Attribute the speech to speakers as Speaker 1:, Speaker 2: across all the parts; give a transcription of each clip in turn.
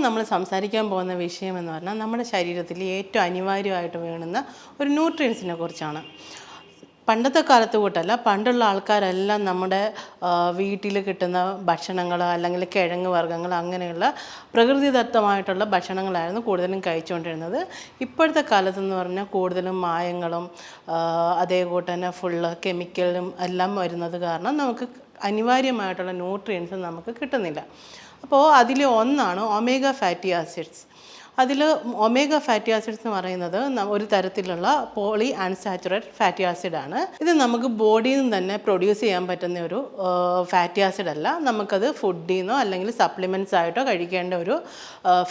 Speaker 1: നമ്മൾ സംസാരിക്കാൻ പോകുന്ന വിഷയം എന്ന് പറഞ്ഞാൽ നമ്മുടെ ശരീരത്തിൽ ഏറ്റവും അനിവാര്യമായിട്ട് വേണ്ടുന്ന ഒരു ന്യൂട്രിയൻസിനെ കുറിച്ചാണ്. പണ്ടത്തെ കാലത്ത് കൂട്ടല്ല, പണ്ടുള്ള ആൾക്കാരെല്ലാം നമ്മുടെ വീട്ടിൽ കിട്ടുന്ന ഭക്ഷണങ്ങൾ അല്ലെങ്കിൽ കിഴങ്ങ് വർഗ്ഗങ്ങൾ അങ്ങനെയുള്ള പ്രകൃതിദത്തമായിട്ടുള്ള ഭക്ഷണങ്ങളായിരുന്നു കൂടുതലും കഴിച്ചുകൊണ്ടിരുന്നത്. ഇപ്പോഴത്തെ കാലത്തെന്ന് പറഞ്ഞാൽ കൂടുതലും മായങ്ങളും അതേകൂട്ട് തന്നെ ഫുള്ള് കെമിക്കലും എല്ലാം വരുന്നത് കാരണം നമുക്ക് അനിവാര്യമായിട്ടുള്ള ന്യൂട്രിയൻസ് നമുക്ക് കിട്ടുന്നില്ല. അപ്പോൾ അതിൽ ഒന്നാണ് ഒമേഗ ഫാറ്റി ആസിഡ്സ്. അതിൽ ഒമേഗ ഫാറ്റി ആസിഡ്സ് എന്ന് പറയുന്നത് ഒരു തരത്തിലുള്ള പോളി അൺസാച്ചുറേറ്റഡ് ഫാറ്റി ആസിഡാണ്. ഇത് നമുക്ക് ബോഡിയിൽ നിന്ന് തന്നെ പ്രൊഡ്യൂസ് ചെയ്യാൻ പറ്റുന്ന ഒരു ഫാറ്റി ആസിഡ് അല്ല. നമുക്കത് ഫുഡിൽ നിന്നോ അല്ലെങ്കിൽ സപ്ലിമെൻറ്റ്സ് ആയിട്ടോ കഴിക്കേണ്ട ഒരു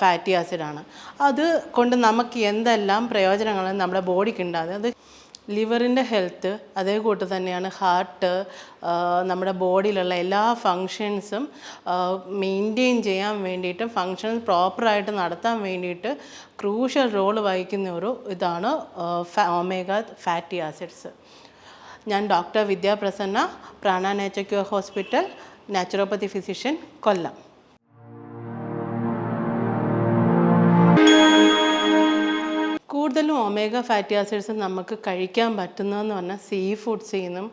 Speaker 1: ഫാറ്റി ആസിഡാണ്. അത് കൊണ്ട് നമുക്ക് എന്തെല്ലാം പ്രയോജനങ്ങളാണ് നമ്മുടെ ബോഡിക്ക് ഉണ്ടാകുന്നത്. അത് ലിവറിൻ്റെ ഹെൽത്ത്, അതേ കൂട്ട് തന്നെയാണ് ഹാർട്ട്, നമ്മുടെ ബോഡിയിലുള്ള എല്ലാ ഫങ്ഷൻസും മെയിൻറ്റെയിൻ ചെയ്യാൻ വേണ്ടിയിട്ട്, ഫങ്ഷൻസ് പ്രോപ്പറായിട്ട് നടത്താൻ വേണ്ടിയിട്ട് ക്രൂഷ്യൽ റോൾ വഹിക്കുന്ന ഒരു ഇതാണ് ഒമേഗ ഫാറ്റി ആസിഡ്സ്. ഞാൻ doctor Vidya Prasanna, Prana nature cure hospital, naturopathy physician, Kollam. കൂടുതലും ഒമേഗ ഫാറ്റി ആസിഡ്സ് നമുക്ക് കഴിക്കാൻ പറ്റുന്നതെന്ന് പറഞ്ഞാൽ സീ ഫുഡ്സിൽ നിന്നും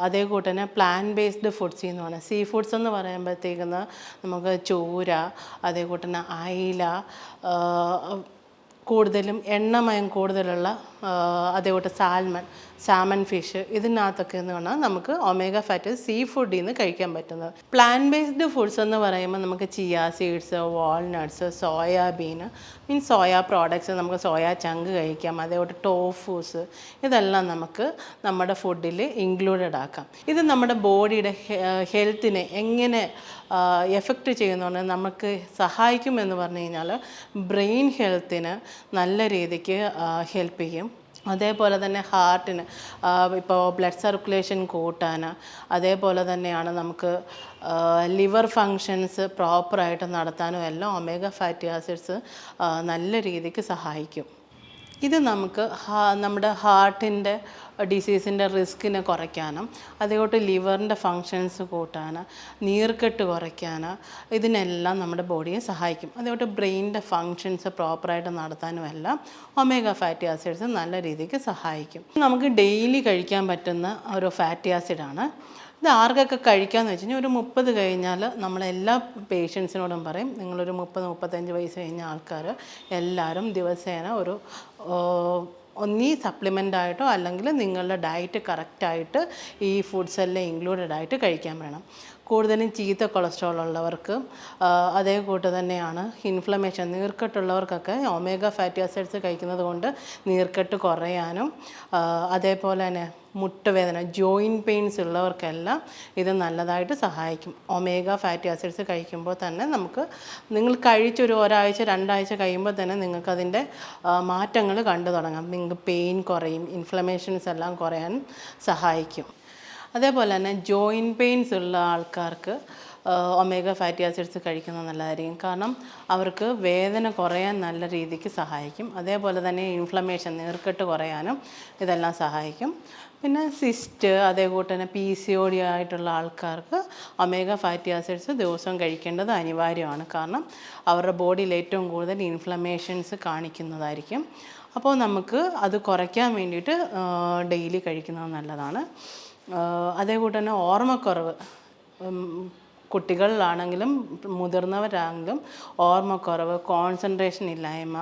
Speaker 1: അതേ കൂട്ട് തന്നെ പ്ലാന്റ് ബേസ്ഡ് ഫുഡ്സിൽ നിന്നുമാണ്. സീ ഫുഡ്സ് എന്ന് പറയുമ്പോഴത്തേക്കുന്ന നമുക്ക് ചൂര, അതേ കൂട്ട് തന്നെ അയില, കൂടുതലും എണ്ണമയം കൂടുതലുള്ള അതേപോലെ സാമൺ ഫിഷ്, ഇതിനകത്തൊക്കെ എന്ന് പറഞ്ഞാൽ നമുക്ക് ഒമേഗ ഫാറ്റ് സീ ഫുഡിൽ നിന്ന് കഴിക്കാൻ പറ്റുന്നത്. പ്ലാന്റ് ബേസ്ഡ് ഫുഡ്സ് എന്ന് പറയുമ്പോൾ നമുക്ക് chia seeds, walnuts, soybean, means soya products, നമുക്ക് സോയ ചങ്ക് കഴിക്കാം. അതേപോലെ ടോഫൂസ്, ഇതെല്ലാം നമുക്ക് നമ്മുടെ ഫുഡിൽ ഇൻക്ലൂഡഡ് ആക്കാം. ഇത് നമ്മുടെ ബോഡിയുടെ ഹെൽത്തിനെ എങ്ങനെ എഫക്റ്റ് ചെയ്യുന്നതുകൊണ്ട് നമുക്ക് സഹായിക്കുമെന്ന് പറഞ്ഞു കഴിഞ്ഞാൽ ബ്രെയിൻ ഹെൽത്തിന് നല്ല രീതിക്ക് ഹെൽപ്പ് ചെയ്യും. അതേപോലെ തന്നെ ഹാർട്ടിന് ഇപ്പോൾ ബ്ലഡ് സർക്കുലേഷൻ കൂട്ടാൻ, അതേപോലെ തന്നെയാണ് നമുക്ക് ലിവർ ഫങ്ഷൻസ് പ്രോപ്പറായിട്ട് നടത്താനും എല്ലാം ഒമേഗ ഫാറ്റി ആസിഡ്സ് നല്ല രീതിക്ക് സഹായിക്കും. ഇത് നമുക്ക് നമ്മുടെ ഹാർട്ടിൻ്റെ ഡിസീസിൻ്റെ റിസ്കിനെ കുറയ്ക്കാനും, അതേപോലെ ലിവറിൻ്റെ ഫങ്ഷൻസ് കൂട്ടാൻ, നീർക്കെട്ട് കുറയ്ക്കാൻ, ഇതിനെല്ലാം നമ്മുടെ ബോഡിയെ സഹായിക്കും. അതേപോലെ ബ്രെയിനിൻ്റെ ഫങ്ഷൻസ് പ്രോപ്പറായിട്ട് നടത്താനും എല്ലാം ഒമേഗ ഫാറ്റി ആസിഡ്സ് നല്ല രീതിക്ക് സഹായിക്കും. നമുക്ക് ഡെയിലി കഴിക്കാൻ പറ്റുന്ന ഒരു ഫാറ്റി ആസിഡാണ്. ഇത് ആർക്കൊക്കെ കഴിക്കാമെന്ന് വെച്ച് കഴിഞ്ഞാൽ ഒരു 30 കഴിഞ്ഞാൽ നമ്മളെല്ലാ പേഷ്യൻസിനോടും പറയും, നിങ്ങളൊരു 30-35 വയസ്സ് കഴിഞ്ഞ ആൾക്കാർ എല്ലാവരും ദിവസേന ഒരു ഒന്നീ സപ്ലിമെൻ്റ് ആയിട്ടോ അല്ലെങ്കിൽ നിങ്ങളുടെ ഡയറ്റ് കറക്റ്റായിട്ട് ഈ ഫുഡ്സ് എല്ലാം ഇൻക്ലൂഡഡ് ആയിട്ട് കഴിക്കാൻ വേണം. കൂടുതലും ചീത്ത കൊളസ്ട്രോൾ ഉള്ളവർക്ക്, അതേ കൂട്ട് തന്നെയാണ് ഇൻഫ്ലമേഷൻ, നീർക്കെട്ടുള്ളവർക്കൊക്കെ ഒമേഗ ഫാറ്റി ആസിഡ്സ് കഴിക്കുന്നത് കൊണ്ട് നീർക്കെട്ട് കുറയാനും, അതേപോലെ തന്നെ മുട്ടുവേദന, ജോയിൻറ്റ് പെയിൻസ് ഉള്ളവർക്കെല്ലാം ഇത് നല്ലതായിട്ട് സഹായിക്കും. ഒമേഗ ഫാറ്റി ആസിഡ്സ് കഴിക്കുമ്പോൾ തന്നെ നിങ്ങൾ കഴിച്ചൊരു ഒരാഴ്ച 2 ആഴ്ച കഴിയുമ്പോൾ തന്നെ നിങ്ങൾക്കതിൻ്റെ മാറ്റങ്ങൾ കണ്ടു തുടങ്ങാം. നിങ്ങൾക്ക് പെയിൻ കുറയും, ഇൻഫ്ലമേഷൻസ് എല്ലാം കുറയാൻ സഹായിക്കും. അതേപോലെ തന്നെ ജോയിൻറ്റ് പെയിൻസ് ഉള്ള ആൾക്കാർക്ക് ഒമേഗ ഫാറ്റി ആസിഡ്സ് കഴിക്കുന്നത് നല്ലതായിരിക്കും. കാരണം അവർക്ക് വേദന കുറയാൻ നല്ല രീതിക്ക് സഹായിക്കും. അതേപോലെ തന്നെ ഇൻഫ്ലമേഷൻ, നീർക്കെട്ട് കുറയാനും ഇതെല്ലാം സഹായിക്കും. പിന്നെ സിസ്റ്റ്, അതേകൂട്ട് തന്നെ PCOD ആയിട്ടുള്ള ആൾക്കാർക്ക് ഒമേഗ ഫാറ്റി ആസിഡ്സ് ദിവസവും കഴിക്കേണ്ടത് അനിവാര്യമാണ്. കാരണം അവരുടെ ബോഡിയിൽ ഏറ്റവും കൂടുതൽ ഇൻഫ്ലമേഷൻസ് കാണിക്കുന്നതായിരിക്കും. അപ്പോൾ നമുക്ക് അത് കുറയ്ക്കാൻ വേണ്ടിയിട്ട് ഡെയിലി കഴിക്കുന്നത് നല്ലതാണ്. അതേകൂട്ട് തന്നെ ഓർമ്മക്കുറവ്, കുട്ടികളിലാണെങ്കിലും മുതിർന്നവരാണെങ്കിലും ഓർമ്മക്കുറവ്, കോൺസെൻട്രേഷൻ ഇല്ലായ്മ,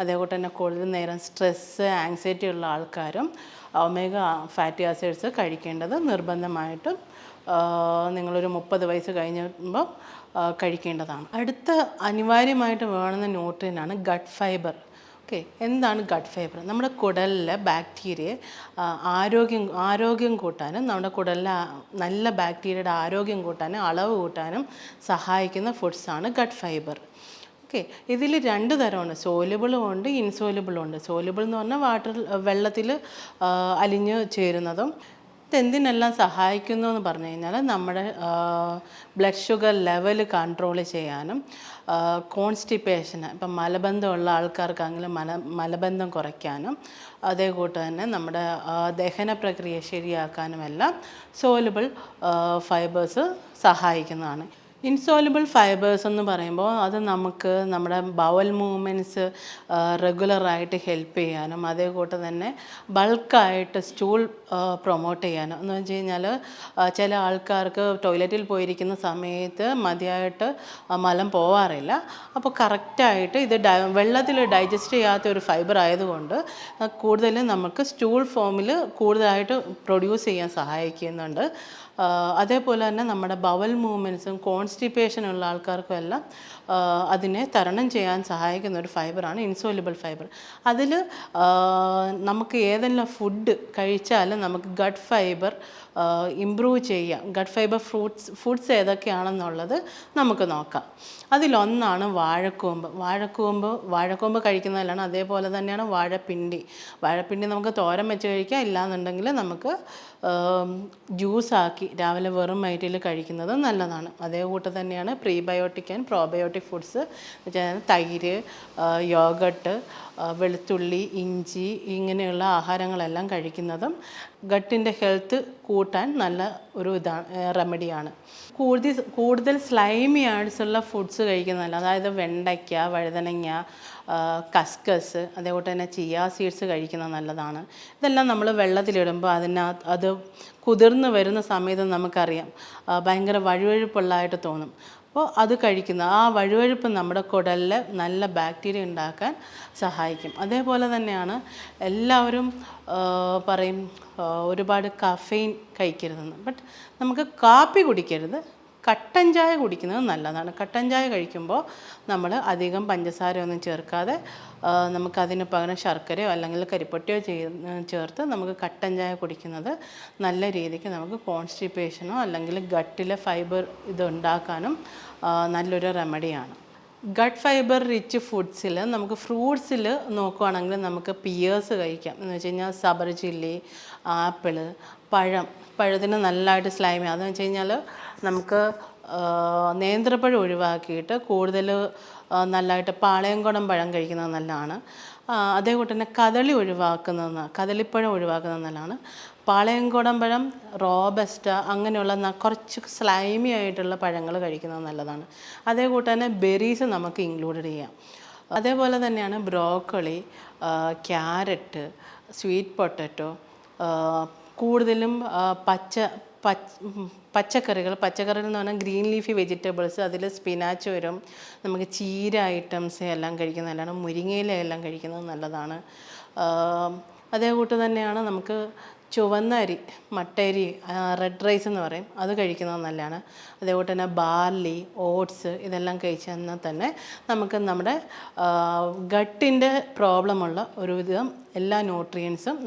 Speaker 1: അതേകൂട്ട് തന്നെ കൂടുതൽ നേരം സ്ട്രെസ്സ്, ആങ്സൈറ്റി ഉള്ള ആൾക്കാരും ഒമേഗ ഫാറ്റി ആസിഡ്സ് കഴിക്കേണ്ടത് നിർബന്ധമായിട്ടും നിങ്ങളൊരു 30 വയസ്സ് കഴിഞ്ഞുമ്പോൾ കഴിക്കേണ്ടതാണ്. അടുത്ത അനിവാര്യമായിട്ട് വേണമെന്ന ന്യൂട്രിയൻ്റാണ് ഗട്ട് ഫൈബർ. ഓക്കെ, എന്താണ് ഗട്ട് ഫൈബർ? നമ്മുടെ കുടലിലെ ബാക്ടീരിയ ആരോഗ്യം കൂട്ടാനും, നമ്മുടെ കുടലിലെ നല്ല ബാക്ടീരിയയുടെ ആരോഗ്യം കൂട്ടാനും അളവ് കൂട്ടാനും സഹായിക്കുന്ന ഫുഡ്സാണ് ഗട്ട് ഫൈബർ. ഓക്കെ, ഇതിൽ 2 തരമുണ്ട്, സോലുബിളും ഉണ്ട്, ഇൻസോലുബിളും ഉണ്ട്. സോലുബിൾ എന്ന് പറഞ്ഞാൽ വെള്ളത്തിൽ അലിഞ്ഞു ചേരുന്നതും. ഇതെന്തിനെല്ലാം സഹായിക്കുന്നു എന്ന് പറഞ്ഞു കഴിഞ്ഞാൽ നമ്മുടെ ബ്ലഡ് ഷുഗർ ലെവൽ കൺട്രോൾ ചെയ്യാനും, കോൺസ്റ്റിപ്പേഷന്, ഇപ്പം മലബന്ധമുള്ള ആൾക്കാർക്കാണെങ്കിലും മലബന്ധം കുറയ്ക്കാനും, അതേ കൂട്ട് തന്നെ നമ്മുടെ ദഹന പ്രക്രിയ ശരിയാക്കാനുമെല്ലാം സോലുബിൾ ഫൈബേഴ്സ് സഹായിക്കുന്നതാണ്. ഇൻസോലുബിൾ ഫൈബേഴ്സ് എന്ന് പറയുമ്പോൾ അത് നമുക്ക് നമ്മുടെ ബവൽ മൂവ്മെൻറ്റ്സ് റെഗുലറായിട്ട് ഹെൽപ്പ് ചെയ്യാനും അതേകൂട്ട് തന്നെ ബൾക്കായിട്ട് സ്റ്റൂൾ പ്രൊമോട്ട് ചെയ്യാനും എന്ന് വെച്ച് കഴിഞ്ഞാൽ ചില ആൾക്കാർക്ക് ടോയ്ലറ്റിൽ പോയിരിക്കുന്ന സമയത്ത് മതിയായിട്ട് മലം പോവാറില്ല. അപ്പോൾ കറക്റ്റായിട്ട് ഇത് വെള്ളത്തിൽ ഡൈജസ്റ്റ് ചെയ്യാത്ത ഒരു ഫൈബർ ആയതുകൊണ്ട് കൂടുതലും നമുക്ക് സ്റ്റൂൾ ഫോമിൽ കൂടുതലായിട്ട് പ്രൊഡ്യൂസ് ചെയ്യാൻ സഹായിക്കുന്നുണ്ട്. അതേപോലെ തന്നെ നമ്മുടെ ബവൽ മൂവ്മെൻറ്റ്സും കോൺസ്റ്റിപ്പേഷനുള്ള ആൾക്കാർക്കും എല്ലാം അതിനെ തരണം ചെയ്യാൻ സഹായിക്കുന്ന ഒരു ഫൈബറാണ് ഇൻസോലുബിൾ ഫൈബർ. അതിൽ നമുക്ക് ഏതെല്ലാം ഫുഡ് കഴിച്ചാലും നമുക്ക് ഗട്ട് ഫൈബർ ഇമ്പ്രൂവ് ചെയ്യാം. ഗട്ട് ഫൈബർ ഫുഡ്സ് ഏതൊക്കെയാണെന്നുള്ളത് നമുക്ക് നോക്കാം. അതിലൊന്നാണ് വാഴക്കൂമ്പ് കഴിക്കുന്നതിലാണ്. അതേപോലെ തന്നെയാണ് വാഴപ്പിണ്ടി നമുക്ക് തോരൻ വെച്ച് കഴിക്കാം. ഇല്ലാന്നുണ്ടെങ്കിൽ നമുക്ക് ജ്യൂസാക്കി രാവിലെ വെറും വയറ്റിൽ കഴിക്കുന്നത് നല്ലതാണ്. അതേ കൂട്ട് തന്നെയാണ് പ്രീബയോട്ടിക് ആൻഡ് പ്രോബയോട്ടിക് ഫുഡ്സ്. തൈര്, യോഗട്ട്, വെളുത്തുള്ളി, ഇഞ്ചി ഇങ്ങനെയുള്ള ആഹാരങ്ങളെല്ലാം കഴിക്കുന്നതും ഗട്ടിൻ്റെ ഹെൽത്ത് കൂട്ടാൻ നല്ല ഒരു റെമഡിയാണ്. കൂടുതൽ സ്ലൈമി ആയിട്ടുള്ള ഫുഡ്സ് കഴിക്കുന്നതല്ല. അതായത് വെണ്ടയ്ക്ക, വഴുതനങ്ങ, കസ്കസ്, അതേപോലെ തന്നെ ചിയ സീഡ്സ് കഴിക്കുന്നത് നല്ലതാണ്. ഇതെല്ലാം നമ്മൾ വെള്ളത്തിലിടുമ്പോൾ അത് കുതിർന്ന് വരുന്ന സമയത്ത് നമുക്കറിയാം ഭയങ്കര വഴുവഴുപ്പുള്ളതായിട്ട് തോന്നും. അപ്പോൾ അത് ആ വഴുവഴുപ്പ് നമ്മുടെ കുടലിൽ നല്ല ബാക്ടീരിയ ഉണ്ടാക്കാൻ സഹായിക്കും. അതേപോലെ തന്നെയാണ് എല്ലാവരും പറയും ഒരുപാട് കഫെയിൻ കഴിക്കരുതെന്ന്. ബട്ട് നമുക്ക് കാപ്പി കുടിക്കരുത്, കട്ടൻ ചായ കുടിക്കുന്നത് നല്ലതാണ്. കട്ടൻ ചായ കഴിക്കുമ്പോൾ നമ്മൾ അധികം പഞ്ചസാര ഒന്നും ചേർക്കാതെ നമുക്കതിന് പകരം ശർക്കരയോ അല്ലെങ്കിൽ കരിപ്പട്ടിയോ ചേർത്ത് നമുക്ക് കട്ടൻ ചായ കുടിക്കുന്നത് നല്ല രീതിക്ക് നമുക്ക് കോൺസ്റ്റിപ്പേഷനോ അല്ലെങ്കിൽ ഗട്ടിലെ ഫൈബർ ഇതുണ്ടാക്കാനും നല്ലൊരു റെമഡിയാണ്. ഗട്ട് ഫൈബർ റിച്ച് ഫുഡ്സിൽ നമുക്ക് ഫ്രൂട്ട്സിൽ നോക്കുകയാണെങ്കിൽ നമുക്ക് പിയേഴ്സ് കഴിക്കാം. എന്ന് വെച്ച് കഴിഞ്ഞാൽ സബർ ചില്ലി, ആപ്പിള്, പഴത്തിന് നല്ലതായിട്ട് സ്ലൈമി. അതെന്ന് വെച്ച് കഴിഞ്ഞാൽ നമുക്ക് നേന്ത്രപ്പഴം ഒഴിവാക്കിയിട്ട് കൂടുതൽ നല്ലതായിട്ട് പാളയംകുടം പഴം കഴിക്കുന്നത് നല്ലതാണ്. അതേപോലെ തന്നെ കദളിപ്പഴം ഒഴിവാക്കുന്നത് നല്ലതാണ്. പാളയംകുടം പഴം, റോബസ്റ്റ അങ്ങനെയുള്ള കുറച്ച് സ്ലൈമി ആയിട്ടുള്ള പഴങ്ങൾ കഴിക്കുന്നത് നല്ലതാണ്. അതേകൂട്ട് തന്നെ ബെറീസ് നമുക്ക് ഇൻക്ലൂഡ് ചെയ്യാം. അതേപോലെ തന്നെയാണ് ബ്രോക്കോളി, ക്യാരറ്റ്, സ്വീറ്റ് പൊട്ടറ്റോ, കൂടുതലും പച്ചക്കറികൾ എന്ന് പറഞ്ഞാൽ ഗ്രീൻ ലീഫി വെജിറ്റബിൾസ്. അതിൽ സ്പിനാച്ച് വരും. നമുക്ക് ചീര ഐറ്റംസ് എല്ലാം കഴിക്കുന്നത് നല്ലതാണ്. മുരിങ്ങയില എല്ലാം കഴിക്കുന്നത് നല്ലതാണ്. അതേകൂട്ട് തന്നെയാണ് നമുക്ക് ചുവന്ന അരി, മട്ടരി, റെഡ് റൈസ് എന്ന് പറയും, അത് കഴിക്കുന്നത് നല്ലതാണ്. അതേപോലെ തന്നെ ബാർലി, ഓട്സ് ഇതെല്ലാം കഴിച്ചെന്നാൽ തന്നെ നമുക്ക് നമ്മുടെ ഗട്ടിൻ്റെ പ്രോബ്ലമുള്ള ഒരുവിധം എല്ലാ ന്യൂട്രിയൻസും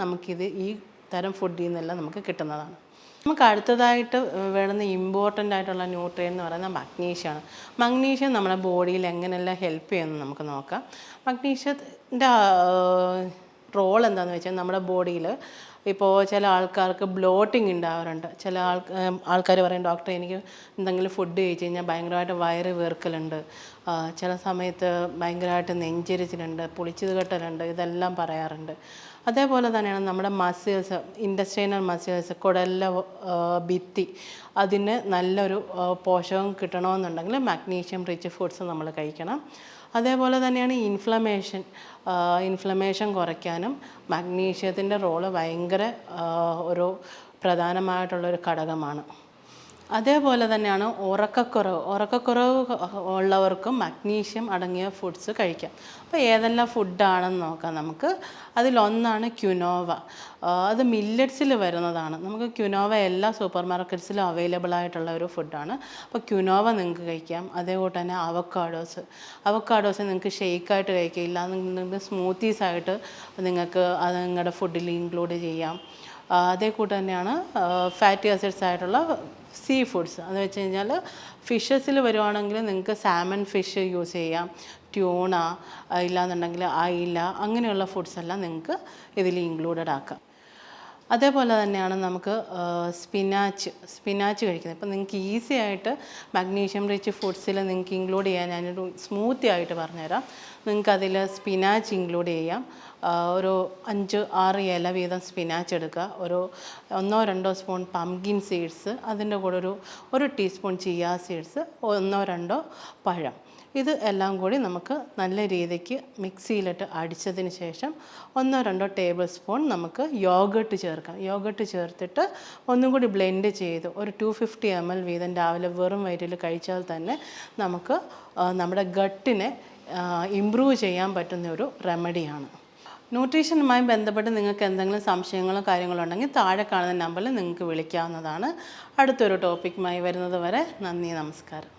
Speaker 1: ഈ തരം ഫുഡിൽ നിന്നെല്ലാം നമുക്ക് കിട്ടുന്നതാണ്. നമുക്ക് അടുത്തതായിട്ട് വേണ്ടുന്ന ഇമ്പോർട്ടൻ്റ് ആയിട്ടുള്ള ന്യൂട്രിയൻ എന്ന് പറയുന്നത് മഗ്നീഷ്യമാണ്. മഗ്നീഷ്യം നമ്മുടെ ബോഡിയിൽ എങ്ങനെയെല്ലാം ഹെൽപ്പ് ചെയ്യുമെന്ന് നമുക്ക് നോക്കാം. മഗ്നീഷ്യത്തിൻ്റെ റോൾ എന്താണെന്ന് വെച്ചാൽ നമ്മുടെ ബോഡിയിൽ ഇപ്പോൾ ചില ആൾക്കാർക്ക് ബ്ലോട്ടിങ് ഉണ്ടാവാറുണ്ട്. ചില ആൾക്കാർ പറയും ഡോക്ടറെ എനിക്ക് എന്തെങ്കിലും ഫുഡ് കഴിച്ച് കഴിഞ്ഞാൽ ഭയങ്കരമായിട്ട് വയറ് വീർക്കലുണ്ട്, ചില സമയത്ത് ഭയങ്കരമായിട്ട് നെഞ്ചെരിച്ചിലുണ്ട്, പുളിച്ചത് കെട്ടലുണ്ട്, ഇതെല്ലാം പറയാറുണ്ട്. അതേപോലെ തന്നെയാണ് നമ്മുടെ മസിൽസ്, ഇൻറ്റസ്റ്റൈനൽ മസിൽസ്, കുടലിലെ ഭിത്തി, അതിന് നല്ലൊരു പോഷകം കിട്ടണമെന്നുണ്ടെങ്കിൽ മഗ്നീഷ്യം റിച്ച് ഫുഡ്സ് നമ്മൾ കഴിക്കണം. അതേപോലെ തന്നെയാണ് ഇൻഫ്ലമേഷൻ കുറയ്ക്കാനും മഗ്നീഷ്യത്തിൻ്റെ റോള് ഭയങ്കര ഒരു പ്രധാനമായിട്ടുള്ളൊരു ഘടകമാണ്. അതേപോലെ തന്നെയാണ് ഉറക്കക്കുറവ് ഉള്ളവർക്കും മഗ്നീഷ്യം അടങ്ങിയ ഫുഡ്സ് കഴിക്കാം. അപ്പോൾ ഏതെല്ലാം ഫുഡാണെന്ന് നോക്കാം നമുക്ക്. അതിലൊന്നാണ് ക്യുനോവ. അത് മില്ലറ്റ്സിൽ വരുന്നതാണ്. നമുക്ക് ക്യുനോവ എല്ലാ സൂപ്പർ മാർക്കറ്റ്സിലും അവൈലബിൾ ആയിട്ടുള്ള ഒരു ഫുഡാണ്. അപ്പോൾ ക്യുനോവ നിങ്ങൾക്ക് കഴിക്കാം. അതേപോലെ തന്നെ അവക്കാഡോസ് നിങ്ങൾക്ക് ഷെയ്ക്കായിട്ട് കഴിക്കാം. ഇല്ലാന്നുണ്ടെങ്കിൽ സ്മൂത്തീസായിട്ട് നിങ്ങൾക്ക് അത് നിങ്ങളുടെ ഫുഡിൽ ഇൻക്ലൂഡ് ചെയ്യാം. അതേകൂട്ട് തന്നെയാണ് ഫാറ്റി ആസിഡ്സ് ആയിട്ടുള്ള സീ ഫുഡ്സ്. അത് വെച്ച് കഴിഞ്ഞാൽ ഫിഷസിൽ വരുവാണെങ്കിൽ നിങ്ങൾക്ക് സാമൺ ഫിഷ് യൂസ് ചെയ്യാം, ട്യൂണ, ഇല്ലാന്നുണ്ടെങ്കിൽ അയില, അങ്ങനെയുള്ള ഫുഡ്സ് എല്ലാം നിങ്ങൾക്ക് ഇതിൽ ഇൻക്ലൂഡഡ് ആക്കാം. അതേപോലെ തന്നെയാണ് നമുക്ക് സ്പിനാച്ച് കഴിക്കുന്നത്. ഇപ്പം നിങ്ങൾക്ക് ഈസി ആയിട്ട് മാഗ്നീഷ്യം റിച്ച് ഫുഡ്സിൽ നിങ്ങൾക്ക് ഇൻക്ലൂഡ് ചെയ്യാൻ ഞാനൊരു സ്മൂത്തി ആയിട്ട് പറഞ്ഞുതരാം. നിങ്ങൾക്കതിൽ സ്പിനാച്ച് ഇൻക്ലൂഡ് ചെയ്യാം. ഒരു 5-6 ഇല വീതം സ്പിനാച്ച് എടുക്കുക. ഒരു 1-2 സ്പൂൺ പംകിൻ സീഡ്സ്, അതിൻ്റെ കൂടെ ഒരു ടീസ്പൂൺ ചിയ സീഡ്സ്, 1-2 പഴം. ഇത് എല്ലാം കൂടി നമുക്ക് നല്ല രീതിക്ക് മിക്സിയിലിട്ട് അടിച്ചതിന് ശേഷം 1-2 ടേബിൾ സ്പൂൺ നമുക്ക് യോഗട്ട് ചേർക്കാം. യോഗട്ട് ചേർത്തിട്ട് ഒന്നും കൂടി ബ്ലെൻഡ് ചെയ്ത് ഒരു 250 ml വീതം രാവിലെ വെറും വയറ്റിൽ കഴിച്ചാൽ തന്നെ നമുക്ക് നമ്മുടെ ഗട്ടിനെ ഇമ്പ്രൂവ് ചെയ്യാൻ പറ്റുന്ന ഒരു റെമഡിയാണ്. ന്യൂട്രീഷനുമായി ബന്ധപ്പെട്ട് നിങ്ങൾക്ക് എന്തെങ്കിലും സംശയങ്ങളോ കാര്യങ്ങളോ ഉണ്ടെങ്കിൽ താഴെ കാണുന്ന നമ്പറിൽ നിങ്ങൾക്ക് വിളിക്കാവുന്നതാണ്. അടുത്തൊരു ടോപ്പിക്കുമായി വരുന്നത് വരെ നന്ദി, നമസ്കാരം.